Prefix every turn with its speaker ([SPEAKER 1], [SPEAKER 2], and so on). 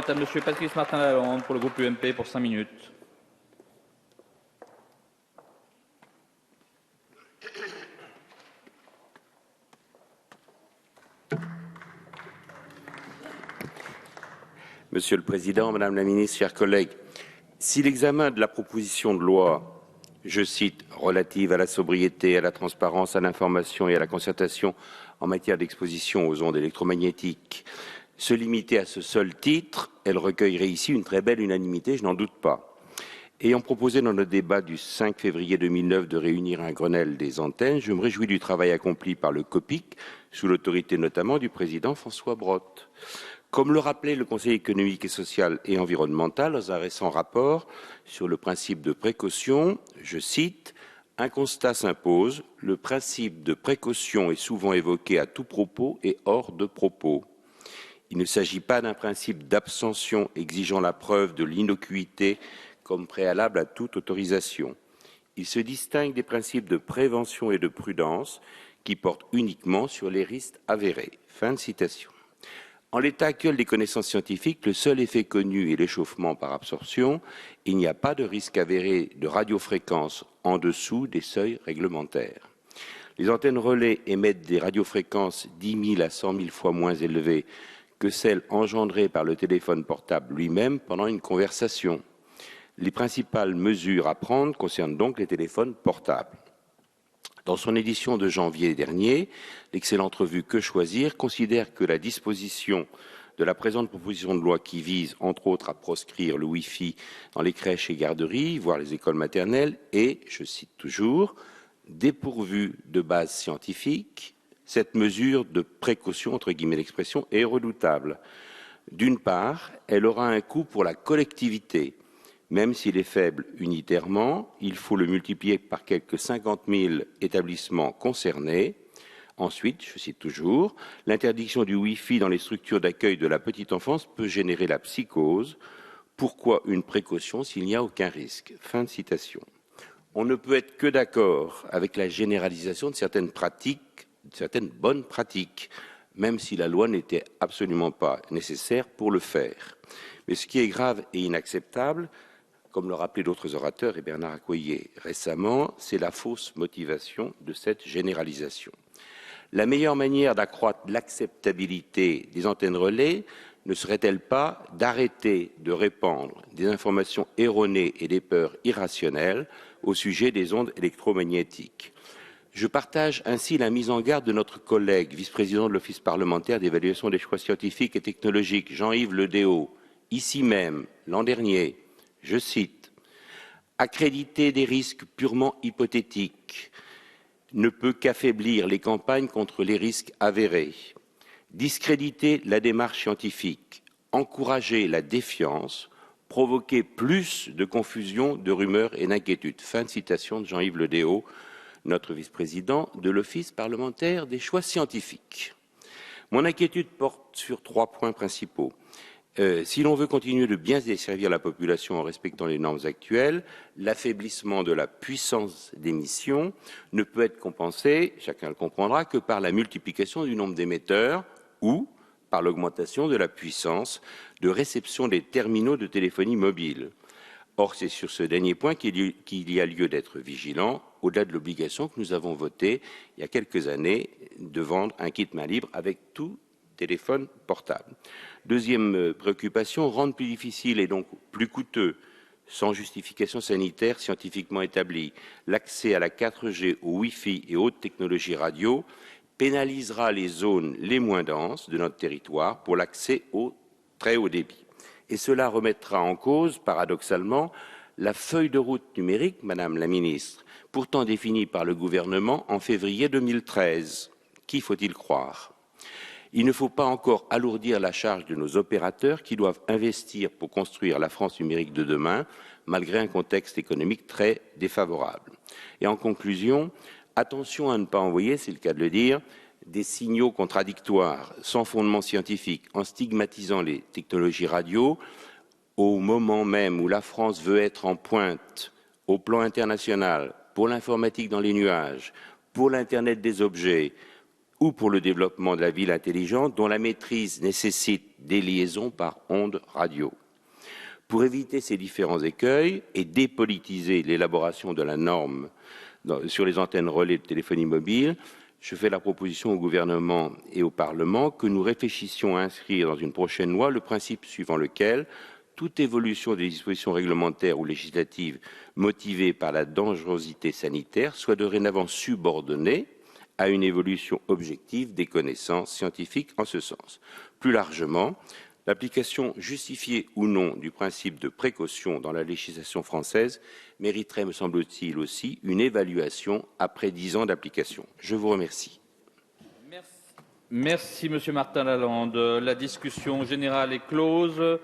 [SPEAKER 1] À Monsieur Patrice Martin-Lalande pour le groupe UMP pour 5 minutes.
[SPEAKER 2] Monsieur le Président, Madame la Ministre, chers collègues, si l'examen de la proposition de loi, je cite, relative à la sobriété, à la transparence, à l'information et à la concertation en matière d'exposition aux ondes électromagnétiques se limitait à ce seul titre, elle recueillerait ici une très belle unanimité, je n'en doute pas. Ayant proposé dans notre débat du 5 février 2009 de réunir un Grenelle des antennes, je me réjouis du travail accompli par le COPIC, sous l'autorité notamment du président François Brottes. Comme le rappelait le Conseil économique et social et environnemental dans un récent rapport sur le principe de précaution, je cite, « Un constat s'impose, le principe de précaution est souvent évoqué à tout propos et hors de propos. Il ne s'agit pas d'un principe d'abstention exigeant la preuve de l'innocuité comme préalable à toute autorisation. Il se distingue des principes de prévention et de prudence qui portent uniquement sur les risques avérés. » Fin de citation. En l'état actuel des connaissances scientifiques, le seul effet connu est l'échauffement par absorption. Il n'y a pas de risque avéré de radiofréquence en dessous des seuils réglementaires. Les antennes relais émettent des radiofréquences 10 000 à 100 000 fois moins élevées que celles engendrées par le téléphone portable lui-même pendant une conversation. Les principales mesures à prendre concernent donc les téléphones portables. Dans son édition de janvier dernier, l'excellente revue Que choisir considère que la disposition de la présente proposition de loi qui vise, entre autres, à proscrire le Wi-Fi dans les crèches et garderies, voire les écoles maternelles, est, je cite toujours, dépourvue de base scientifique. Cette mesure de précaution, entre guillemets l'expression, est redoutable. D'une part, elle aura un coût pour la collectivité. Même s'il est faible unitairement, il faut le multiplier par quelques 50 000 établissements concernés. Ensuite, je cite toujours, l'interdiction du Wi-Fi dans les structures d'accueil de la petite enfance peut générer la psychose. Pourquoi une précaution s'il n'y a aucun risque ? Fin de citation. On ne peut être que d'accord avec la généralisation de certaines pratiques, de certaines bonnes pratiques, même si la loi n'était absolument pas nécessaire pour le faire. Mais ce qui est grave et inacceptable, comme le rappelaient d'autres orateurs et Bernard Accoyer récemment, c'est la fausse motivation de cette généralisation. La meilleure manière d'accroître l'acceptabilité des antennes relais ne serait-elle pas d'arrêter de répandre des informations erronées et des peurs irrationnelles au sujet des ondes électromagnétiques ? Je partage ainsi la mise en garde de notre collègue, vice-président de l'Office parlementaire d'évaluation des choix scientifiques et technologiques, Jean-Yves Le Déaut, ici même, l'an dernier, je cite, « Accréditer des risques purement hypothétiques ne peut qu'affaiblir les campagnes contre les risques avérés, discréditer la démarche scientifique, encourager la défiance, provoquer plus de confusion, de rumeurs et d'inquiétudes. » Fin de citation de Jean-Yves Le Déaut, notre vice-président de l'Office parlementaire des choix scientifiques. Mon inquiétude porte sur 3 points principaux. Si l'on veut continuer de bien desservir la population en respectant les normes actuelles, l'affaiblissement de la puissance d'émission ne peut être compensé, chacun le comprendra, que par la multiplication du nombre d'émetteurs ou par l'augmentation de la puissance de réception des terminaux de téléphonie mobile. Or, c'est sur ce dernier point qu'il y a lieu d'être vigilant, au-delà de l'obligation que nous avons votée il y a quelques années de vendre un kit main libre avec tout téléphone portable. Deuxième préoccupation, rendre plus difficile et donc plus coûteux, sans justification sanitaire scientifiquement établie, l'accès à la 4G, au Wi-Fi et autres technologies radio pénalisera les zones les moins denses de notre territoire pour l'accès au très haut débit. Et cela remettra en cause, paradoxalement, la feuille de route numérique, Madame la Ministre, pourtant définie par le gouvernement en février 2013. Qui faut-il croire ? Il ne faut pas encore alourdir la charge de nos opérateurs qui doivent investir pour construire la France numérique de demain, malgré un contexte économique très défavorable. Et en conclusion, attention à ne pas envoyer, c'est le cas de le dire, des signaux contradictoires, sans fondement scientifique, en stigmatisant les technologies radio, au moment même où la France veut être en pointe au plan international pour l'informatique dans les nuages, pour l'Internet des objets ou pour le développement de la ville intelligente, dont la maîtrise nécessite des liaisons par ondes radio. Pour éviter ces différents écueils et dépolitiser l'élaboration de la norme sur les antennes relais de téléphonie mobile, je fais la proposition au gouvernement et au Parlement que nous réfléchissions à inscrire dans une prochaine loi le principe suivant lequel toute évolution des dispositions réglementaires ou législatives motivée par la dangerosité sanitaire soit dorénavant subordonnée à une évolution objective des connaissances scientifiques en ce sens. Plus largement, l'application justifiée ou non du principe de précaution dans la législation française mériterait, me semble-t-il, aussi une évaluation après 10 ans d'application. Je vous remercie.
[SPEAKER 1] Merci, Monsieur Martin Lalande. La discussion générale est close.